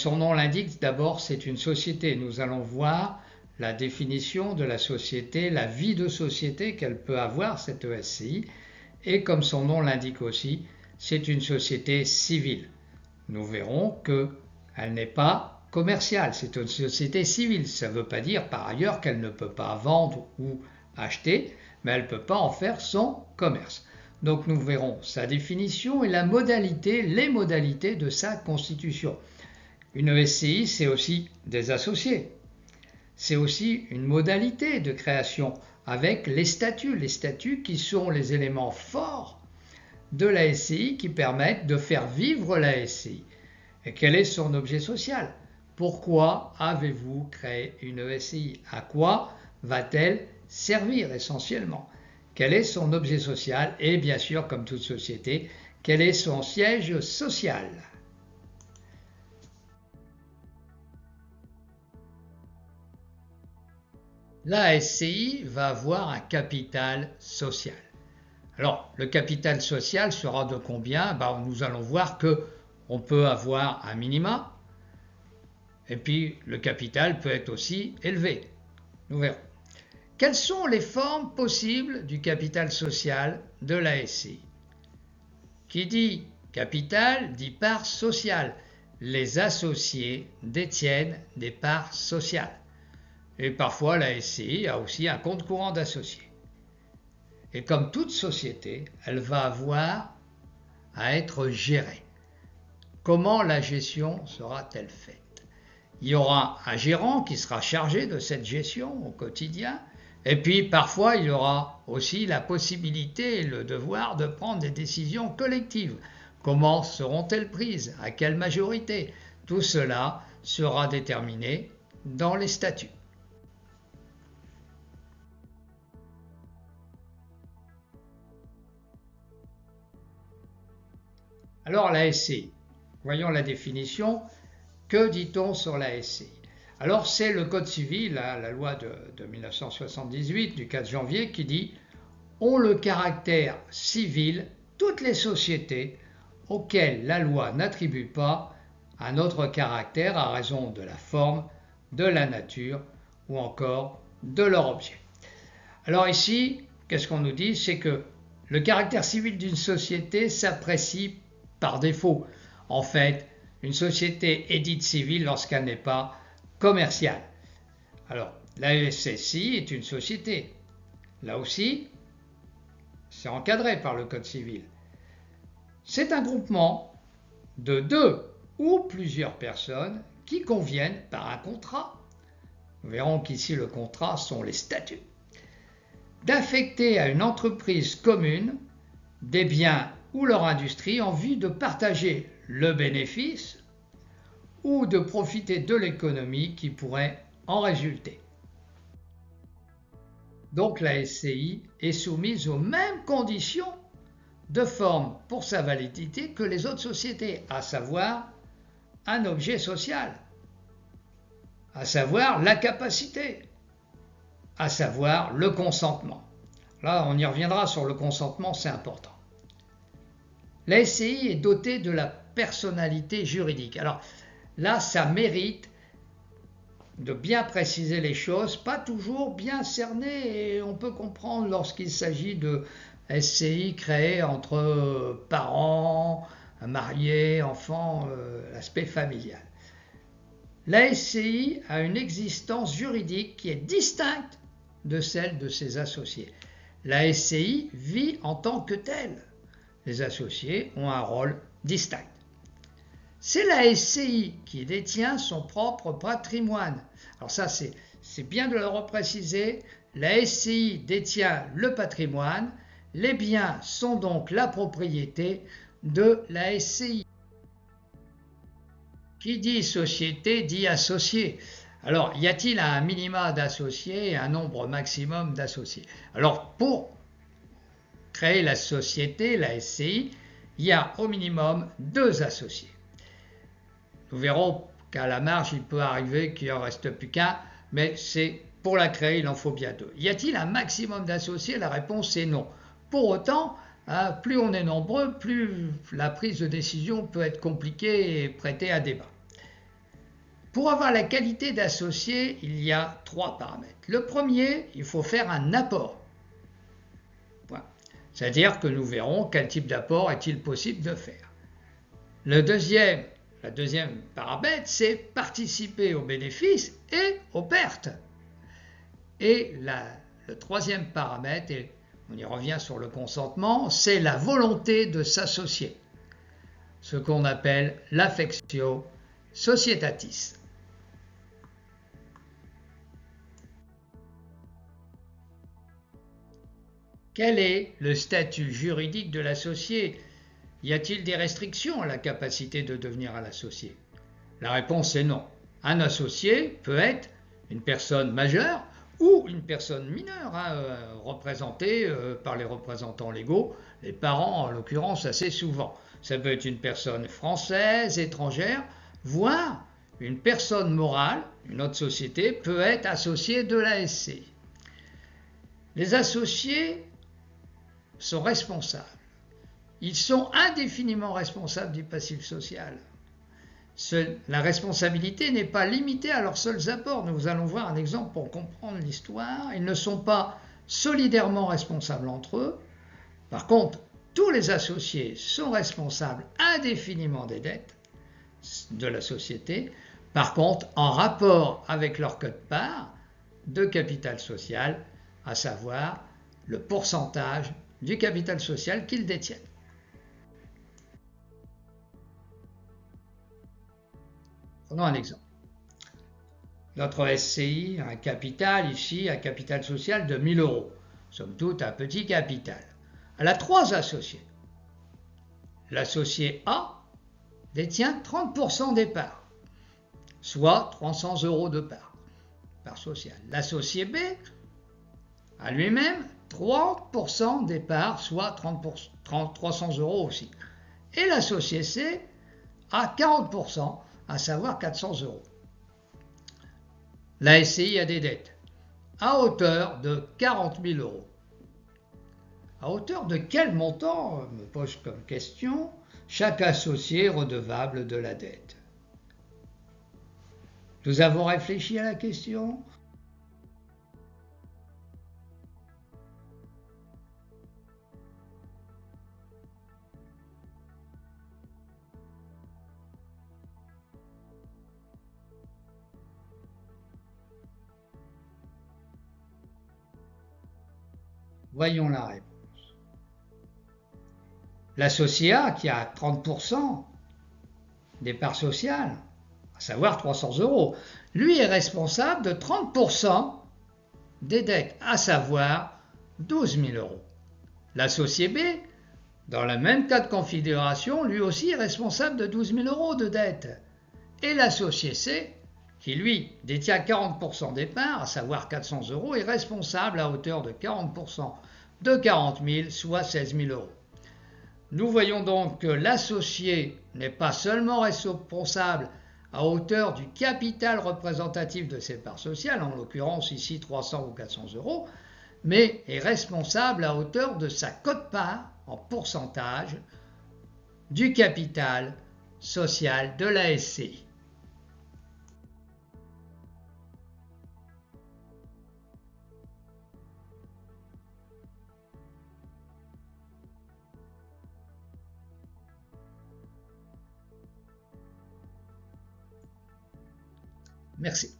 son nom l'indique, d'abord c'est une société. Nous allons voir la définition de la société, la vie de société qu'elle peut avoir, cette SCI. Et comme son nom l'indique aussi, c'est une société civile. Nous verrons qu'elle n'est pas commerciale, c'est une société civile. Ça ne veut pas dire par ailleurs qu'elle ne peut pas vendre ou acheter, mais elle ne peut pas en faire son commerce. Donc nous verrons sa définition et les modalités de sa constitution. Une SCI, c'est aussi des associés. C'est aussi une modalité de création avec les statuts qui sont les éléments forts de la SCI qui permettent de faire vivre la SCI. Et quel est son objet social? Pourquoi avez-vous créé une SCI? À quoi va-t-elle servir essentiellement? Quel est son objet social? Et bien sûr, comme toute société, quel est son siège social? La SCI va avoir un capital social. Alors, le capital social sera de combien? Nous allons voir qu'on peut avoir un minima, et puis le capital peut être aussi élevé. Nous verrons. Quelles sont les formes possibles du capital social de la SCI? Qui dit capital dit part sociale. Les associés détiennent des parts sociales. Et parfois, la SCI a aussi un compte courant d'associés. Et comme toute société, elle va avoir à être gérée. Comment la gestion sera-t-elle faite? Il y aura un gérant qui sera chargé de cette gestion au quotidien. Et puis, parfois, il y aura aussi la possibilité et le devoir de prendre des décisions collectives. Comment seront-elles prises? À quelle majorité? Tout cela sera déterminé dans les statuts. Alors la SCI, voyons la définition. Que dit-on sur la SCI? Alors c'est le Code civil, la loi de 1978 du 4 janvier qui dit « ont le caractère civil toutes les sociétés auxquelles la loi n'attribue pas un autre caractère à raison de la forme, de la nature ou encore de leur objet ». Alors ici, qu'est-ce qu'on nous dit? C'est que le caractère civil d'une société s'apprécie par défaut. En fait, une société est dite civile lorsqu'elle n'est pas commerciale. Alors, la SCI est une société. Là aussi, c'est encadré par le Code civil. C'est un groupement de 2 ou plusieurs personnes qui conviennent par un contrat. Nous verrons qu'ici le contrat sont les statuts. D'affecter à une entreprise commune des biens ou leur industrie en vue de partager le bénéfice ou de profiter de l'économie qui pourrait en résulter. Donc la SCI est soumise aux mêmes conditions de forme pour sa validité que les autres sociétés, à savoir un objet social, à savoir la capacité, à savoir le consentement. Là, on y reviendra sur le consentement, c'est important. La SCI est dotée de la personnalité juridique. Alors là, ça mérite de bien préciser les choses, pas toujours bien cernées, et on peut comprendre lorsqu'il s'agit de SCI créées entre parents, mariés, enfants, l'aspect familial. La SCI a une existence juridique qui est distincte de celle de ses associés. La SCI vit en tant que telle. Les associés ont un rôle distinct. C'est la SCI qui détient son propre patrimoine. Alors ça, c'est bien de le repréciser. La SCI détient le patrimoine. Les biens sont donc la propriété de la SCI. Qui dit société dit associé. Alors, y a-t-il un minima d'associés et un nombre maximum d'associés? Alors, pour créer la société, la SCI, il y a au minimum 2 associés. Nous verrons qu'à la marge, il peut arriver qu'il n'en reste plus qu'un, mais pour la créer, il en faut bien 2. Y a-t-il un maximum d'associés? La réponse est non. Pour autant, plus on est nombreux, plus la prise de décision peut être compliquée et prêtée à débat. Pour avoir la qualité d'associé, il y a 3 paramètres. Le premier, il faut faire un apport. C'est-à-dire que nous verrons quel type d'apport est-il possible de faire. La deuxième paramètre, c'est participer aux bénéfices et aux pertes. Et le troisième paramètre, et on y revient sur le consentement, c'est la volonté de s'associer, ce qu'on appelle l'affectio societatis. Quel est le statut juridique de l'associé? Y a-t-il des restrictions à la capacité de devenir un associé? La réponse est non. Un associé peut être une personne majeure ou une personne mineure, représentée par les représentants légaux, les parents en l'occurrence assez souvent. Ça peut être une personne française, étrangère, voire une personne morale, une autre société, peut être associée de la SCI. Les associés sont responsables. Ils sont indéfiniment responsables du passif social. La responsabilité n'est pas limitée à leurs seuls apports. Nous allons voir un exemple pour comprendre l'histoire. Ils ne sont pas solidairement responsables entre eux. Par contre, tous les associés sont responsables indéfiniment des dettes de la société. Par contre, en rapport avec leur quote-part de capital social, à savoir le pourcentage du capital social qu'ils détiennent. Prenons un exemple. Notre SCI a un capital ici, un capital social de 1 000 €. Somme toute, un petit capital. Elle a 3 associés. L'associé A détient 30% des parts, soit 300 € de part sociale. L'associé B a lui-même 30% des parts, soit 300 € aussi. Et l'associé C a 40%, à savoir 400 €. La SCI a des dettes à hauteur de 40 000 €. À hauteur de quel montant, me pose comme question, chaque associé est redevable de la dette? Nous avons réfléchi à la question. Voyons la réponse. L'associé A, qui a 30% des parts sociales, à savoir 300 €, lui est responsable de 30% des dettes, à savoir 12 000 €. L'associé B, dans le même cas de configuration, lui aussi est responsable de 12 000 € de dettes. Et l'associé C, qui lui détient 40% des parts, à savoir 400 €, est responsable à hauteur de 40% de 40 000, soit 16 000 €. Nous voyons donc que l'associé n'est pas seulement responsable à hauteur du capital représentatif de ses parts sociales, en l'occurrence ici 300 ou 400 €, mais est responsable à hauteur de sa quote-part en pourcentage du capital social de la SCI. Merci.